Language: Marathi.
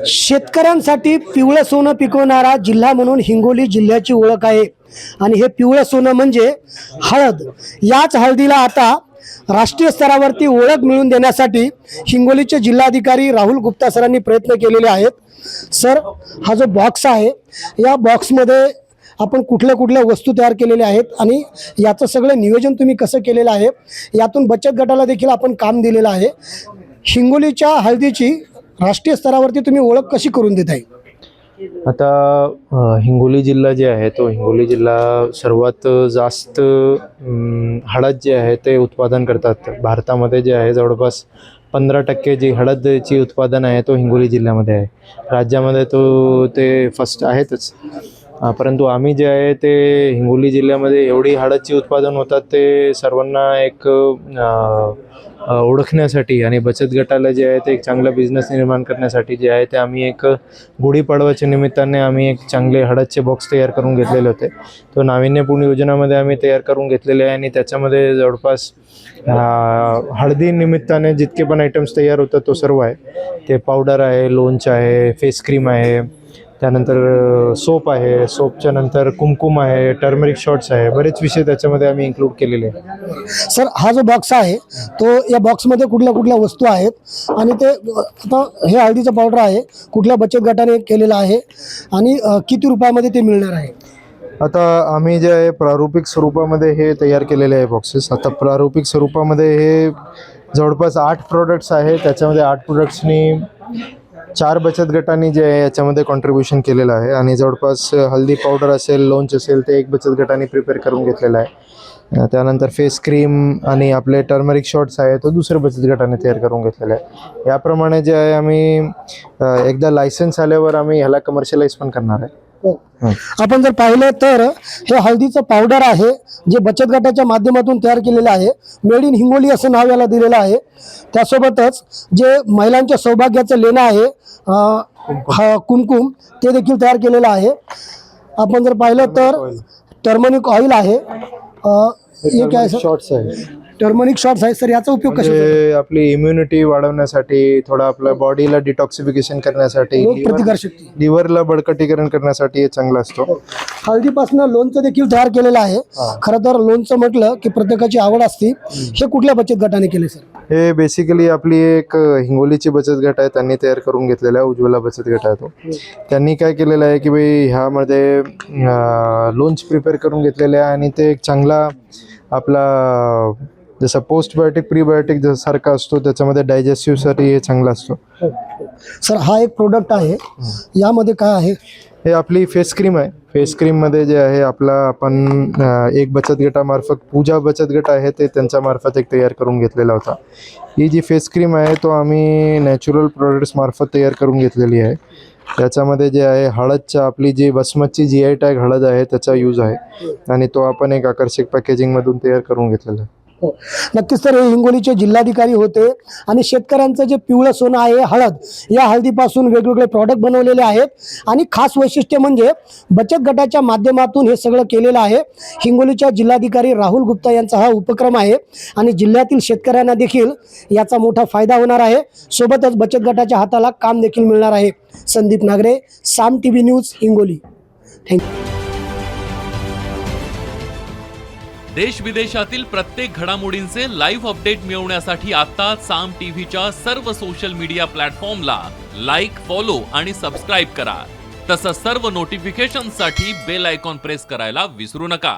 शेतकऱ्यांसाठी पिवळं सोनं पिकवणारा जिल्हा म्हणून हिंगोली जिल्ह्याची ओळख आहे आणि हे पिवळं सोनं म्हणजे हळद। याच हळदीला आता राष्ट्रीय स्तरावरती ओळख मिळवून देण्यासाठी हिंगोलीचे जिल्हाधिकारी राहुल गुप्ता सरांनी प्रयत्न केलेले आहेत। सर, हा जो बॉक्स आहे या बॉक्समध्ये आपण कुठल्या कुठल्या वस्तू तयार केलेल्या आहेत आणि याचं सगळं नियोजन तुम्ही कसं केलेलं आहे, यातून बचत गटाला देखील आपण काम दिलेलं आहे। हिंगोलीच्या हळदीची राष्ट्रीय स्तरावरती तुम्ही ओळख कशी करून देत आहे? आता हिंगोली जिल्हा जे आहे तो हिंगोली जिल्हा सर्वात जास्त हळद जे आहे ते उत्पादन करतात भारतामध्ये। जे आहे जवळपास 15% जी हळदची उत्पादन आहे तो हिंगोली जिल्ह्यामध्ये आहे। राज्यामध्ये ते फर्स्ट आहेतच, परंतु आम्ही जे आहे ते हिंगोली जिल्ह्यामध्ये एवढी हळदची उत्पादन होतात ते सर्वांना एक ओळखण्यासाठी आणि बचत गटाला जे आहे ते एक चांगला बिझनेस निर्माण करण्यासाठी जे आहे ते आम्ही एक गुढीपाडवाच्या निमित्ताने आम्ही एक चांगले हळदचे बॉक्स तयार करून घेतलेले होते। तो नाविन्यपूर्ण योजनामध्ये आम्ही तयार करून घेतलेले आहे आणि त्याच्यामध्ये जवळपास हळदी निमित्ताने जितके पण आयटम्स तयार होतात तो सर्व आहे। ते पावडर आहे, लोंच आहे, फेस क्रीम आहे, त्यानंतर सोप आहे, सोपच्या नंतर कुमकुम आहे, टर्मरिक शॉट्स आहे, बरेच विषय त्याच्यामध्ये आम्ही इन्क्लूड केलेले आहे। सर, हा जो बॉक्स आहे तो या बॉक्समध्ये कुठल्या कुठल्या वस्तू आहेत आणि ते आता हे हळदीचं पावडर आहे कुठल्या बचत गटाने केलेलं आहे आणि किती रुपयामध्ये ते मिळणार आहे? आता आम्ही जे आहे प्रारूपिक स्वरूपामध्ये हे तयार केलेले आहे बॉक्सेस। आता प्रारूपिक स्वरूपामध्ये हे जवळपास 8 प्रोडक्ट्स आहे। त्याच्यामध्ये 8 प्रोडक्ट्सनी 4 बचत गटांनी जे आहे याच्यामध्ये कॉन्ट्रीब्युशन केलेलं आहे आणि जवळपास हल्दी पावडर असेल, लोंच असेल ते 1 बचत गटाने प्रिपेअर करून घेतलेलं आहे। त्यानंतर फेस क्रीम आणि आपले टर्मरिक शॉट्स आहे तो दुसऱ्या बचत गटाने तयार करून घेतलेला आहे। याप्रमाणे जे आहे आम्ही एकदा लायसन्स आल्यावर आम्ही ह्याला कमर्शियलाइज पण करणार आहे। आपण जर पाहिलं तर हे हळदीचं पावडर आहे जे बचत गटाच्या माध्यमातून तयार केलेलं आहे। मेड इन हिंगोली असं नाव याला दिलेलं आहे। त्यासोबतच जे महिलांच्या सौभाग्याचं लेणं आहे कुमकुम ते देखील तयार केलेलं आहे। आपण जर पाहिलं तर टर्मरिक ऑइल आहे, हे काय शॉट्स आहे, टर्मरिक शॉट्स आहे। सर, याचा उपयोग कसा? आपली इम्युनिटी वाढवण्यासाठी, थोडा आपल्या बॉडीला डिटॉक्सिफिकेशन करण्यासाठी, प्रतिकारशक्ती, लिव्हरला बळकटीकरण करण्यासाठी हे चांगलं असतं। हळदीपासून लोणचं देखील तयार केलेलं आहे। खरं तर लोणचं म्हटलं की प्रत्येकाची आवड असते। हे कुठल्या बचत गटाने केले सर? हे बेसिकली आपली एक हिंगोलीची बचत गट आहे, त्यांनी तयार करून घेतलेला आहे। उज्ज्वला बचत गट आहे तो। त्यांनी काय केलेलं आहे की भाई ह्यामध्ये लोंच प्रिपेअर करून घेतलेले आहे आणि ते एक चांगला आपला जसं पोस्टबायोटिक प्रीबायोटिक सारखा असतो, त्याच्यामध्ये डायजेस्टिव्हसाठी हे चांगला असतो। सर, हा एक प्रोडक्ट आहे, यामध्ये काय आहे? हे आपली फेस क्रीम आहे। फेस क्रीममध्ये जे आहे आपण एक बचत गटामार्फत, पूजा बचत गट आहे ते त्यांच्यामार्फत एक तयार करून घेतलेला होता। ही जी फेस क्रीम आहे तो आम्ही नॅचरल प्रोडक्ट्स मार्फत तयार करून घेतलेली आहे। त्याच्यामध्ये जे आहे हळदच्या आपली जी बसमतची GI टॅग हळद आहे त्याचा यूज आहे आणि तो आपण एक आकर्षक पॅकेजिंगमधून तयार करून घेतलेला आहे। नक्कीच सर, हे हिंगोलीचे जिल्हाधिकारी होते आणि शेतकऱ्यांचं जे पिवळं सोनं आहे हळद, या हळदीपासून वेगवेगळे प्रॉडक्ट बनवलेले आहेत आणि खास वैशिष्ट्य म्हणजे बचत गटाच्या माध्यमातून हे सगळं केलेलं आहे। हिंगोलीच्या जिल्हाधिकारी राहुल गुप्ता यांचा हा उपक्रम आहे आणि जिल्ह्यातील शेतकऱ्यांना देखील याचा मोठा फायदा होणार आहे। सोबतच बचत गटाच्या हाताला काम देखील मिळणार आहे। संदीप नागरे, साम TV न्यूज, हिंगोली। थँक्यू। देश विदेशातील प्रत्येक घडामोडींचे लाईव्ह अपडेट मिळवण्यासाठी आता साम टीव्हीच्या सर्व सोशल मीडिया प्लॅटफॉर्मला लाईक, फॉलो आणि सबस्क्राईब करा। तसंच सर्व नोटिफिकेशनसाठी बेल आयकॉन प्रेस करायला विसरू नका।